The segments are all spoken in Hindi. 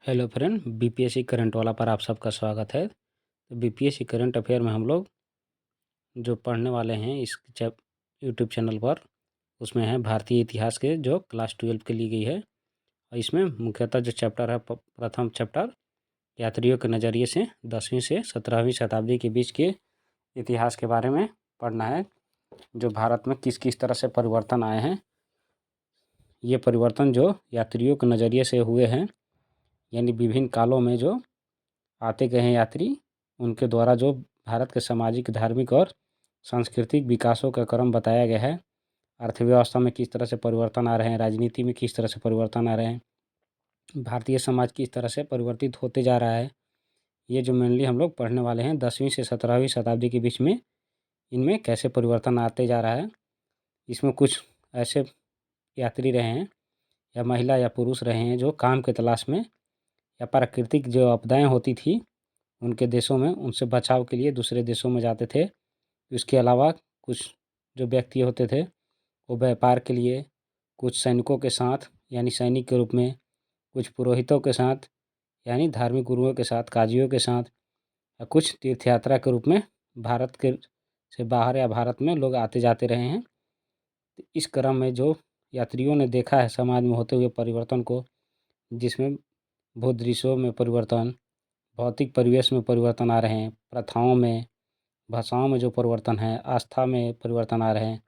हेलो फ्रेंड, बीपीएससी करंट वाला पर आप सबका स्वागत है। तो बीपीएससी करंट अफेयर में हम लोग जो पढ़ने वाले हैं इस यूट्यूब चैनल पर, उसमें है भारतीय इतिहास के जो क्लास 12 के ली गई है। और इसमें मुख्यतः जो चैप्टर है, प्रथम चैप्टर यात्रियों के नज़रिए से 10वीं से 17वीं शताब्दी के बीच के इतिहास के बारे में पढ़ना है। जो भारत में किस किस तरह से परिवर्तन आए हैं, ये परिवर्तन जो यात्रियों के नज़रिए से हुए हैं, यानी विभिन्न कालों में जो आते गए हैं यात्री, उनके द्वारा जो भारत के सामाजिक, धार्मिक और सांस्कृतिक विकासों का क्रम बताया गया है। अर्थव्यवस्था में किस तरह से परिवर्तन आ रहे हैं, राजनीति में किस तरह से परिवर्तन आ रहे हैं, भारतीय समाज किस तरह से परिवर्तित होते जा रहा है, ये जो मेनली हम लोग पढ़ने वाले हैं 10वीं से 17वीं शताब्दी के बीच में, इनमें कैसे परिवर्तन आते जा रहा है। इसमें कुछ ऐसे यात्री रहे हैं या महिला या पुरुष रहे हैं जो काम के तलाश में या प्राकृतिक जो आपदाएं होती थी उनके देशों में, उनसे बचाव के लिए दूसरे देशों में जाते थे। इसके अलावा कुछ जो व्यक्ति होते थे वो व्यापार के लिए, कुछ सैनिकों के साथ यानी सैनिक के रूप में, कुछ पुरोहितों के साथ यानी धार्मिक गुरुओं के साथ, काजियों के साथ, या कुछ तीर्थ यात्रा के रूप में भारत के से बाहर या भारत में लोग आते जाते रहे हैं। तो इस क्रम में जो यात्रियों ने देखा है समाज में होते हुए परिवर्तन को, जिसमें भूदृश्यों में परिवर्तन, भौतिक परिवेश में परिवर्तन आ रहे हैं, प्रथाओं में, भाषाओं में जो परिवर्तन है, आस्था में परिवर्तन आ रहे हैं,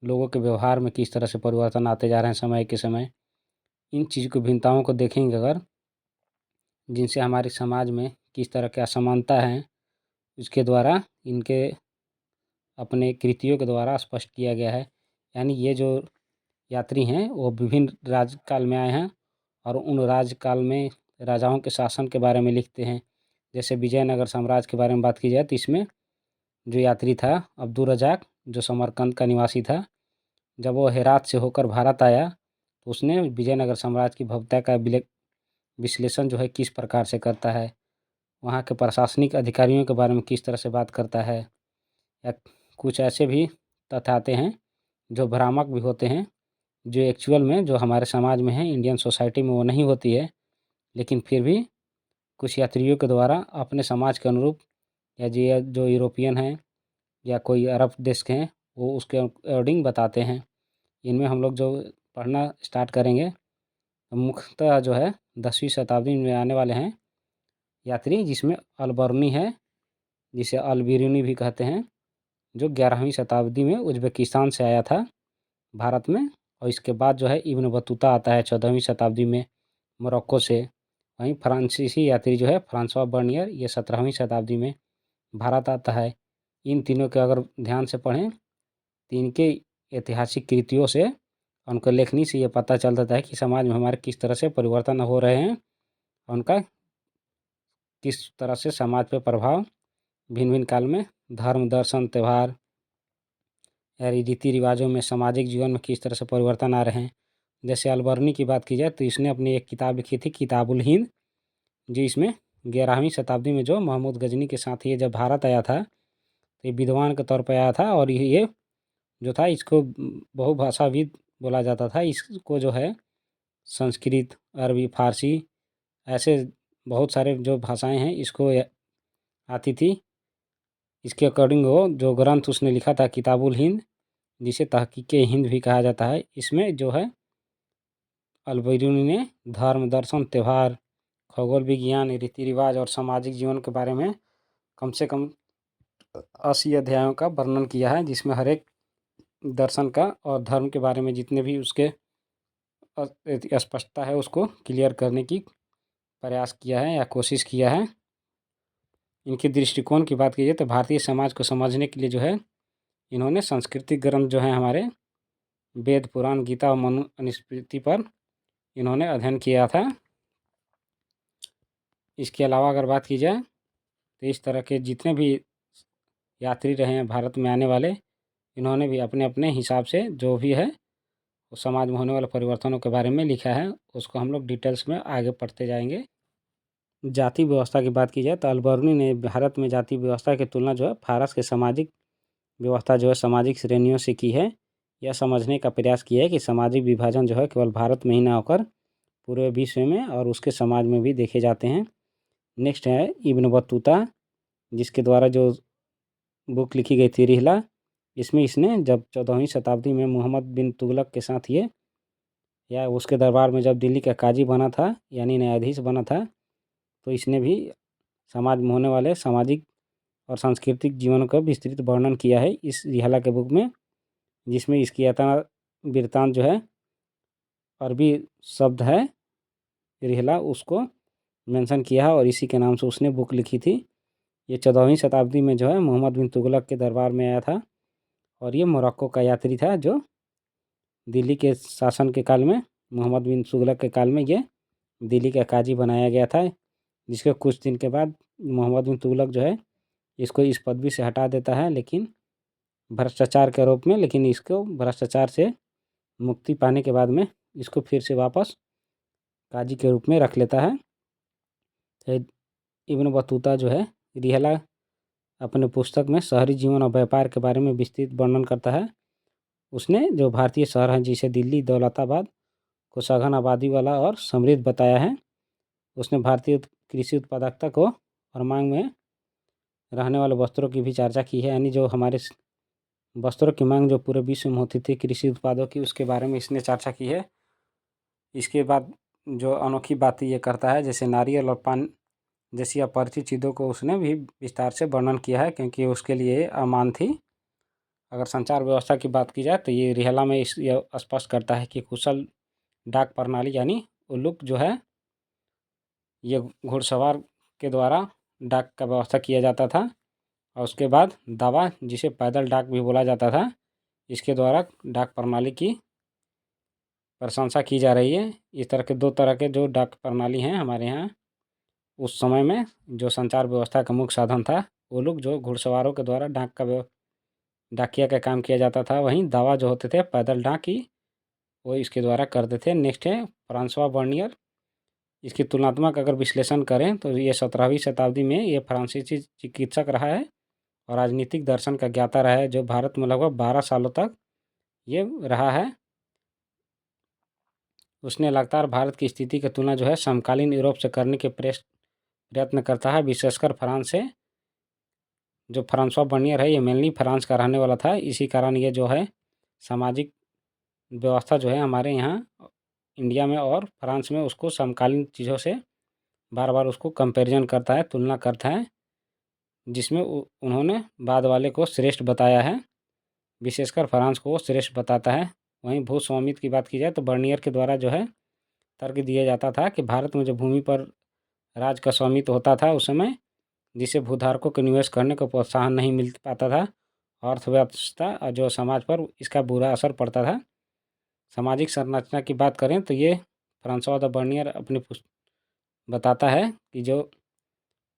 लोगों के व्यवहार में किस तरह से परिवर्तन आते जा रहे हैं समय के समय, इन चीज़ की भिन्नताओं को देखेंगे अगर, जिनसे हमारे समाज में किस तरह की असमानता है, इसके द्वारा इनके अपने कृतियों के द्वारा स्पष्ट किया गया है। यानी ये जो यात्री हैं वो विभिन्न राजकाल में आए हैं और उन राजकाल में राजाओं के शासन के बारे में लिखते हैं। जैसे विजयनगर साम्राज्य के बारे में बात की जाए तो इसमें जो यात्री था अब्दुल रज़ाक, जो समरकंद का निवासी था, जब वो हेरात से होकर भारत आया तो उसने विजयनगर साम्राज्य की भव्यता का विश्लेषण जो है किस प्रकार से करता है, वहाँ के प्रशासनिक अधिकारियों के बारे में किस तरह से बात करता है, या कुछ ऐसे भी तथ्य आते हैं जो भ्रामक भी होते हैं, जो एक्चुअल में जो हमारे समाज में है, इंडियन सोसाइटी में वो नहीं होती है, लेकिन फिर भी कुछ यात्रियों के द्वारा अपने समाज के अनुरूप, या जो यूरोपियन हैं या कोई अरब देश के हैं, वो उसके अकॉर्डिंग बताते हैं। इनमें हम लोग जो पढ़ना स्टार्ट करेंगे, मुख्यतः जो है 10वीं शताब्दी में आने वाले हैं यात्री, जिसमें अलबर्नी है, जिसे अलबिरूनी भी कहते हैं, जो 11वीं शताब्दी में उज़्बेकिस्तान से आया था भारत में। और इसके बाद जो है इब्न बतूता आता है 14वीं शताब्दी में मोरक्को से। वहीं फ्रांसीसी यात्री जो है फ्रांसवा बर्नियर, ये 17वीं शताब्दी में भारत आता है। इन तीनों के अगर ध्यान से पढ़ें तो इनके ऐतिहासिक कृतियों से, उनका लेखनी से ये पता चल जाता है कि समाज में हमारे किस तरह से परिवर्तन हो रहे हैं, उनका किस तरह से समाज पर प्रभाव भिन्न भिन्न काल में धर्म, दर्शन, त्यौहार या रीति रिवाजों में, सामाजिक जीवन में किस तरह से परिवर्तन आ रहे हैं। जैसे अलबर्नी की बात की जाए तो इसने अपनी एक किताब लिखी थी, किताबुल हिंद, जो इसमें 11वीं शताब्दी में जो महमूद गजनी के साथ ये जब भारत आया था तो ये विद्वान के तौर पर आया था, और ये जो था इसको बहुभाषाविद बोला जाता था। इसको जो है संस्कृत, अरबी, फारसी, ऐसे बहुत सारे जो भाषाएं हैं इसको आती थी। इसके अकॉर्डिंग वो जो ग्रंथ उसने लिखा था किताबुल हिंद, जिसे तहकीक हिंद भी कहा जाता है, इसमें जो है अलबरूनी ने धर्म, दर्शन, त्यौहार, खगोल विज्ञान, रीति रिवाज और सामाजिक जीवन के बारे में कम से कम 80 अध्यायों का वर्णन किया है, जिसमें हर एक दर्शन का और धर्म के बारे में जितने भी उसके स्पष्टता है उसको क्लियर करने की प्रयास किया है या कोशिश किया है। इनके दृष्टिकोण की बात की जाए तो भारतीय समाज को समझने के लिए जो है इन्होंने सांस्कृतिक ग्रंथ जो हैं हमारे वेद, पुराण, गीता और मनुस्मृति पर इन्होंने अध्ययन किया था। इसके अलावा अगर बात की जाए तो इस तरह के जितने भी यात्री रहे हैं भारत में आने वाले, इन्होंने भी अपने अपने हिसाब से जो भी है वो समाज में होने वाले परिवर्तनों के बारे में लिखा है। उसको हम लोग डिटेल्स में आगे पढ़ते जाएंगे। जाति व्यवस्था की बात की जाए तो अलबर्नी ने भारत में जाति व्यवस्था की तुलना जो है फारस के सामाजिक व्यवस्था जो है सामाजिक श्रेणियों से की है। यह समझने का प्रयास किया है कि सामाजिक विभाजन जो है केवल भारत में ही ना होकर पूरे विश्व में और उसके समाज में भी देखे जाते हैं। नेक्स्ट है इब्न बतूता, जिसके द्वारा जो बुक लिखी गई थी रिहला, इसमें इसने जब 14वीं शताब्दी में मोहम्मद बिन तुगलक के साथ ये या उसके दरबार में जब दिल्ली का काजी बना था यानी न्यायाधीश बना था, तो इसने भी समाज में होने वाले सामाजिक और सांस्कृतिक जीवन का विस्तृत वर्णन किया है इस रिहला के बुक में, जिसमें इसकी यात्रा वृत्तांत जो है अरबी शब्द है रिहला, उसको मेंशन किया है और इसी के नाम से उसने बुक लिखी थी। ये 14वीं शताब्दी में जो है मोहम्मद बिन तुगलक के दरबार में आया था और ये मोरक्को का यात्री था जो दिल्ली के शासन के काल में मोहम्मद बिन तुगलक के काल में ये दिल्ली का काजी बनाया गया था, जिसके कुछ दिन के बाद मोहम्मद बिन तुगलक जो है इसको इस पदवी से हटा देता है, लेकिन भ्रष्टाचार के आरोप में, लेकिन इसको भ्रष्टाचार से मुक्ति पाने के बाद में इसको फिर से वापस काजी के रूप में रख लेता है। तो इब्न बतूता जो है रिहला अपने पुस्तक में शहरी जीवन और व्यापार के बारे में विस्तृत वर्णन करता है। उसने जो भारतीय शहर हैं जिसे दिल्ली दौलताबाद को सघन आबादी वाला और समृद्ध बताया है। उसने भारतीय कृषि उत्पादकता को और मांग में रहने वाले वस्त्रों की भी चर्चा की है, यानी जो हमारे वस्त्रों की मांग जो पूरे विश्व में होती थी कृषि उत्पादों की, उसके बारे में इसने चर्चा की है। इसके बाद जो अनोखी बातें ये करता है, जैसे नारियल और पान जैसी अपरिचित चीज़ों को उसने भी विस्तार से वर्णन किया है, क्योंकि उसके लिए अमान थी। अगर संचार व्यवस्था की बात की जाए तो ये रिहला में ये स्पष्ट करता है कि कुशल डाक प्रणाली यानी उल्लुक जो है ये घुड़सवार के द्वारा डाक का व्यवस्था किया जाता था, और उसके बाद दावा जिसे पैदल डाक भी बोला जाता था, इसके द्वारा डाक प्रणाली की प्रशंसा की जा रही है। इस तरह के दो तरह के जो डाक प्रणाली हैं हमारे यहाँ, उस समय में जो संचार व्यवस्था का मुख्य साधन था वो लोग जो घुड़सवारों के द्वारा डाकिया का काम किया जाता था, वहीं दावा जो होते थे पैदल डाक ही वो इसके द्वारा करते थे। नेक्स्ट है फ्रांसवा बर्नियर। इसकी तुलनात्मक अगर विश्लेषण करें तो ये 17वीं शताब्दी में ये फ्रांसीसी चिकित्सक रहा है और राजनीतिक दर्शन का ज्ञाता रहा है, जो भारत में लगभग 12 सालों तक ये रहा है। उसने लगातार भारत की स्थिति की तुलना जो है समकालीन यूरोप से करने के प्रयत्न करता है, विशेषकर फ्रांस से। जो फ्रांसवा बर्नियर है ये मेनली फ्रांस का रहने वाला था, इसी कारण ये जो है सामाजिक व्यवस्था जो है हमारे यहाँ इंडिया में और फ्रांस में उसको समकालीन चीज़ों से बार बार उसको कंपैरिजन करता है, तुलना करता है, जिसमें उन्होंने बाद वाले को श्रेष्ठ बताया है, विशेषकर फ्रांस को वो श्रेष्ठ बताता है। वहीं भू स्वामित्व की बात की जाए तो बर्नियर के द्वारा जो है तर्क दिया जाता था कि भारत में जो भूमि पर राज का स्वामित्व होता था उस समय, जिसे भूधारकों को निवेश करने को प्रोत्साहन नहीं मिल पाता था, अर्थव्यवस्था और जो समाज पर इसका बुरा असर पड़ता था। सामाजिक संरचना की बात करें तो ये फ्रांसवा द बर्नियर अपनी बताता है कि जो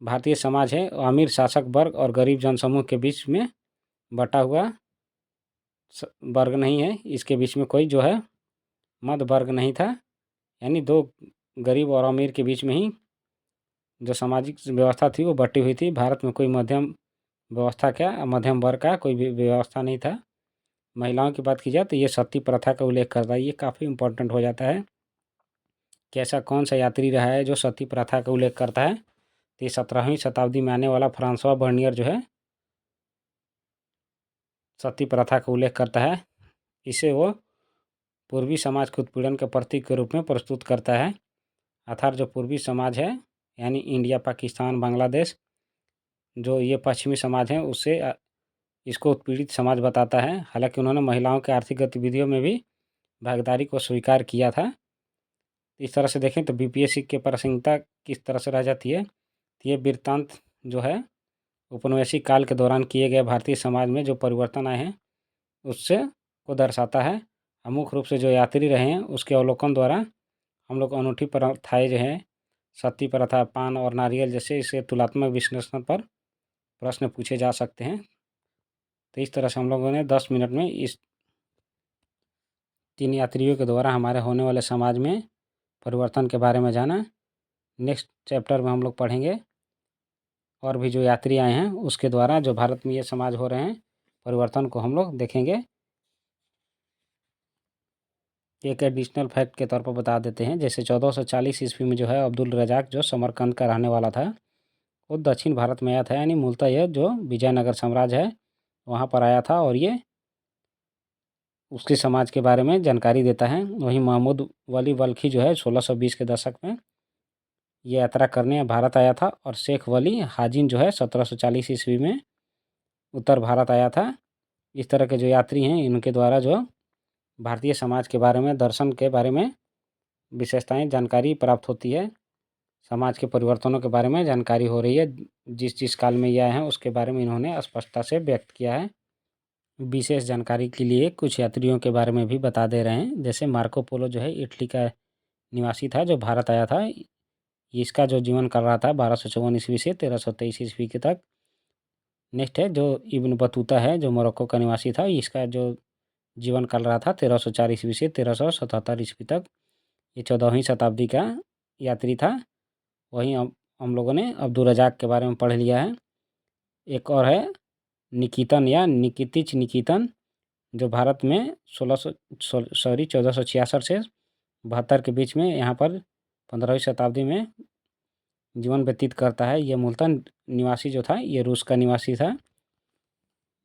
भारतीय समाज है अमीर शासक वर्ग और गरीब जनसमूह के बीच में बटा हुआ वर्ग नहीं है, इसके बीच में कोई जो है मध्य वर्ग नहीं था, यानी दो गरीब और अमीर के बीच में ही जो सामाजिक व्यवस्था थी वो बटी हुई थी। भारत में कोई मध्यम व्यवस्था क्या मध्यम वर्ग का कोई भी व्यवस्था नहीं था। महिलाओं की बात की जाए तो ये सती प्रथा का उल्लेख करता है, ये काफ़ी इंपॉर्टेंट हो जाता है कि ऐसा कौन सा यात्री रहा है जो सती प्रथा का उल्लेख करता है। तो ये 17वीं शताब्दी में आने वाला फ्रांसवा बर्नियर जो है सती प्रथा का उल्लेख करता है। इसे वो पूर्वी समाज के उत्पीड़न के प्रतीक के रूप में प्रस्तुत करता है, अर्थात जो पूर्वी समाज है यानी इंडिया पाकिस्तान बांग्लादेश जो ये पश्चिमी समाज हैं उससे इसको उत्पीड़ित समाज बताता है। हालांकि उन्होंने महिलाओं के आर्थिक गतिविधियों में भी भागीदारी को स्वीकार किया था। इस तरह से देखें तो बीपीएससी की प्रासंगिकता किस तरह से रह जाती है, तो ये वृत्तांत जो है उपनिवेशिक काल के दौरान किए गए भारतीय समाज में जो परिवर्तन आए हैं उससे को दर्शाता है। मुख्य रूप से जो यात्री रहे हैं उसके अवलोकन द्वारा हम लोग अनूठी प्रथाएँ जो हैं सती प्रथा पान और नारियल जैसे इसे तुलनात्मक विश्लेषण पर प्रश्न पूछे जा सकते हैं। तो इस तरह से हम लोगों ने 10 मिनट में इस 3 यात्रियों के द्वारा हमारे होने वाले समाज में परिवर्तन के बारे में जाना। नेक्स्ट चैप्टर में हम लोग पढ़ेंगे और भी जो यात्री आए हैं उसके द्वारा जो भारत में ये समाज हो रहे हैं परिवर्तन को हम लोग देखेंगे। एक एडिशनल फैक्ट के तौर पर बता देते हैं। जैसे 1440 ईस्वी में जो है अब्दुल रजाक जो समरकंद का रहने वाला था, वो दक्षिण भारत में आया था, यानी मूलतः यह जो विजयनगर साम्राज्य है वहाँ पर आया था और ये उसके समाज के बारे में जानकारी देता है। वहीं महमूद वली बल्खी जो है 1620 के दशक में ये यात्रा करने भारत आया था और शेख वली हाजिन जो है 1740 ईस्वी में उत्तर भारत आया था। इस तरह के जो यात्री हैं इनके द्वारा जो भारतीय समाज के बारे में, दर्शन के बारे में विशेषताएं जानकारी प्राप्त होती है। समाज के परिवर्तनों के बारे में जानकारी हो रही है। जिस जिस काल में ये आए हैं उसके बारे में इन्होंने स्पष्टता से व्यक्त किया है। विशेष जानकारी के लिए कुछ यात्रियों के बारे में भी बता दे रहे हैं। जैसे मार्को पोलो जो है इटली का निवासी था जो भारत आया था। इसका जो जीवन कर रहा था 1254 ईस्वी से 1323 ईस्वी के तक। नेक्स्ट है जो इब्न बतूता है जो मोरक्को का निवासी था। इसका जो जीवन काल रहा था 1304 ईस्वी से 1377 ईस्वी तक। ये 14वीं शताब्दी का यात्री था। वहीं हम लोगों ने अब्दुल रजाक के बारे में पढ़ लिया है। एक और है निकितन या निकितिच निकितन, जो भारत में 1466 से 72 के बीच में यहाँ पर 15वीं शताब्दी में जीवन व्यतीत करता है। ये मूलतः निवासी जो था ये रूस का निवासी था।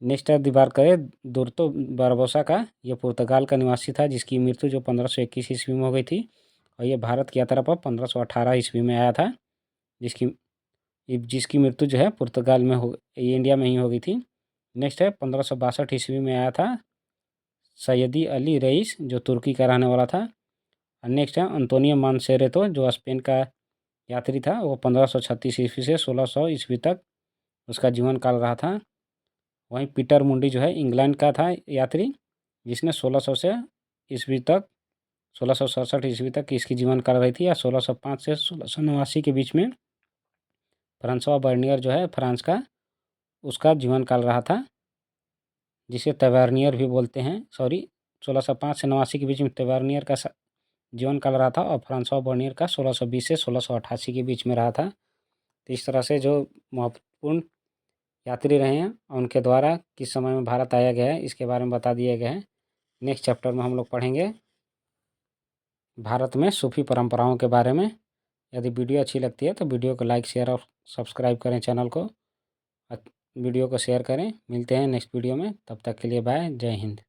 नेक्स्ट है दीवार करे दुर्तो बारबोसा का, ये पुर्तगाल का निवासी था जिसकी मृत्यु जो 1521 ईस्वी में हो गई थी और ये भारत की यात्रा पर 1518 ईस्वी में आया था, जिसकी मृत्यु जो है पुर्तगाल में ये इंडिया में ही हो गई थी। नेक्स्ट है 1562 ईस्वी में आया था सैयदी अली रईस जो तुर्की का रहने वाला था। नेक्स्ट है अंतोनियो मानसेरेतो जो स्पेन का यात्री था। वो 1536 ईस्वी से 1600 ईस्वी तक उसका जीवन काल रहा था। वहीं पीटर मुंडी जो है इंग्लैंड का था यात्री, जिसने 1600 से ईस्वी तक 1667 ईस्वी तक इसकी जीवन काल रही थी, या 1605 से 1689 के बीच में फ्रांसवा बर्नियर जो है फ्रांस का, उसका जीवन काल रहा था, जिसे तैवारनियर भी बोलते हैं। 1605 से 89 के बीच में तैवारनियर का जीवन काल रहा था और फ्रांसवा बर्नियर का 1620 से 1688 के बीच में रहा था। तो इस तरह से जो महत्वपूर्ण यात्री रहे हैं उनके द्वारा किस समय में भारत आया गया है इसके बारे में बता दिए गए हैं। नेक्स्ट चैप्टर में हम लोग पढ़ेंगे भारत में सूफी परंपराओं के बारे में। यदि वीडियो अच्छी लगती है तो वीडियो को लाइक, शेयर और सब्सक्राइब करें चैनल को। वीडियो को शेयर करें। मिलते हैं नेक्स्ट वीडियो में, तब तक के लिए बाय, जय हिंद।